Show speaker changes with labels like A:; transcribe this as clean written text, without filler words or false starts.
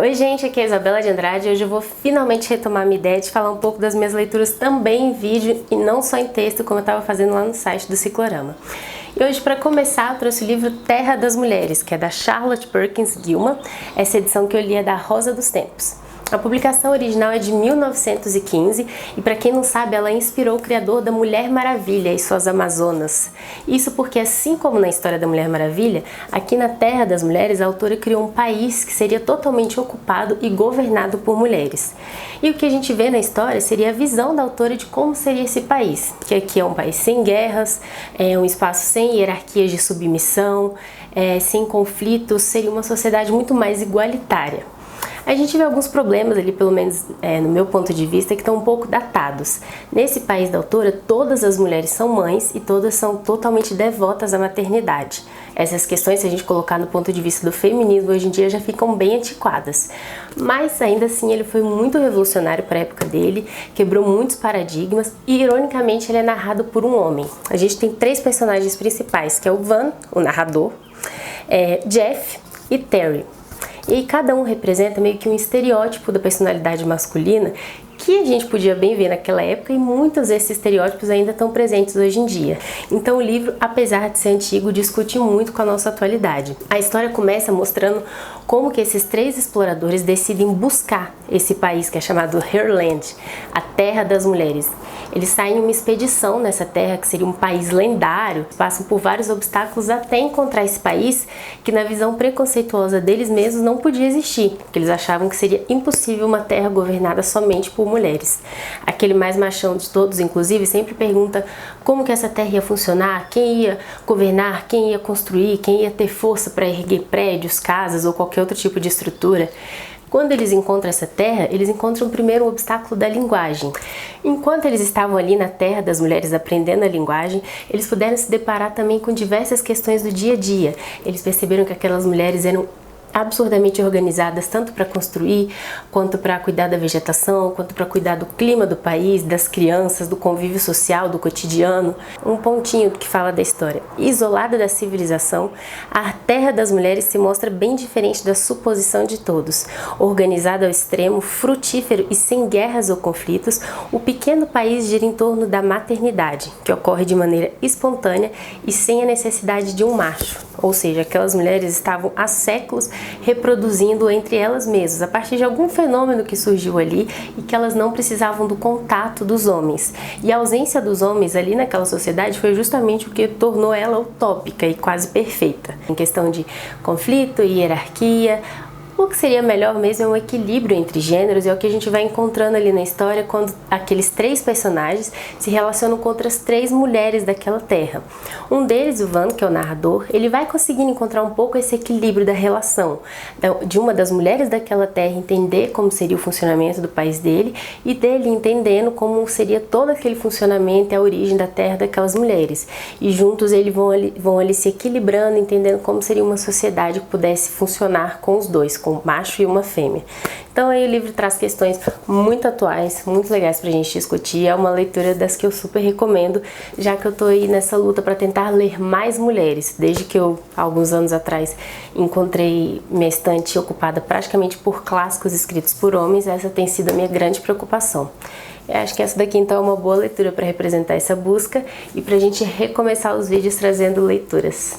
A: Oi gente, aqui é a Isabela de Andrade e hoje eu vou finalmente retomar minha ideia de falar um pouco das minhas leituras também em vídeo e não só em texto, como eu estava fazendo lá no site do Ciclorama. E hoje, para começar, eu trouxe o livro Terra das Mulheres, que é da Charlotte Perkins Gilman. Essa edição que eu li é da Rosa dos Tempos. A publicação original é de 1915 e, para quem não sabe, ela inspirou o criador da Mulher Maravilha e suas Amazonas. Isso porque, assim como na história da Mulher Maravilha, aqui na Terra das Mulheres a autora criou um país que seria totalmente ocupado e governado por mulheres. E o que a gente vê na história seria a visão da autora de como seria esse país, que aqui é um país sem guerras, é um espaço sem hierarquias de submissão, sem conflitos, seria uma sociedade muito mais igualitária. A gente vê alguns problemas ali, pelo menos no meu ponto de vista, que estão um pouco datados. Nesse país da autora, todas as mulheres são mães e todas são totalmente devotas à maternidade. Essas questões, se a gente colocar no ponto de vista do feminismo, hoje em dia já ficam bem antiquadas. Mas ainda assim ele foi muito revolucionário para a época dele, quebrou muitos paradigmas e, ironicamente, ele é narrado por um homem. A gente tem 3 personagens principais, que é o Van, o narrador, Jeff e Terry. E cada um representa meio que um estereótipo da personalidade masculina que a gente podia bem ver naquela época e muitos desses estereótipos ainda estão presentes hoje em dia. Então o livro, apesar de ser antigo, discute muito com a nossa atualidade. A história começa mostrando como que esses 3 exploradores decidem buscar esse país que é chamado Herland, a Terra das Mulheres. Eles saem em uma expedição nessa terra, que seria um país lendário, passam por vários obstáculos até encontrar esse país que, na visão preconceituosa deles mesmos, não podia existir, porque eles achavam que seria impossível uma terra governada somente por mulheres. Aquele mais machão de todos, inclusive, sempre pergunta como que essa terra ia funcionar, quem ia governar, quem ia construir, quem ia ter força para erguer prédios, casas ou qualquer outro tipo de estrutura. Quando eles encontram essa terra, eles encontram primeiro o obstáculo da linguagem. Enquanto eles estavam ali na Terra das Mulheres aprendendo a linguagem, eles puderam se deparar também com diversas questões do dia a dia. Eles perceberam que aquelas mulheres eram absurdamente organizadas, tanto para construir, quanto para cuidar da vegetação, quanto para cuidar do clima do país, das crianças, do convívio social, do cotidiano. Um pontinho que fala da história. Isolada da civilização, a Terra das Mulheres se mostra bem diferente da suposição de todos. Organizada ao extremo, frutífero e sem guerras ou conflitos, o pequeno país gira em torno da maternidade, que ocorre de maneira espontânea e sem a necessidade de um macho. Ou seja, aquelas mulheres estavam há séculos reproduzindo entre elas mesmas, a partir de algum fenômeno que surgiu ali e que elas não precisavam do contato dos homens. E a ausência dos homens ali naquela sociedade foi justamente o que tornou ela utópica e quase perfeita. Em questão de conflito e hierarquia, o que seria melhor mesmo é um equilíbrio entre gêneros, e é o que a gente vai encontrando ali na história quando aqueles 3 personagens se relacionam com outras 3 mulheres daquela terra. Um deles, o Van, que é o narrador, ele vai conseguindo encontrar um pouco esse equilíbrio da relação de uma das mulheres daquela terra entender como seria o funcionamento do país dele e dele entendendo como seria todo aquele funcionamento e a origem da terra daquelas mulheres. E juntos eles vão ali se equilibrando, entendendo como seria uma sociedade que pudesse funcionar com os dois, com um macho e uma fêmea. Então aí o livro traz questões muito atuais, muito legais pra gente discutir. É uma leitura das que eu super recomendo, já que eu tô aí nessa luta para tentar ler mais mulheres. Desde que eu, alguns anos atrás, encontrei minha estante ocupada praticamente por clássicos escritos por homens, essa tem sido a minha grande preocupação. Eu acho que essa daqui então é uma boa leitura para representar essa busca e pra gente recomeçar os vídeos trazendo leituras.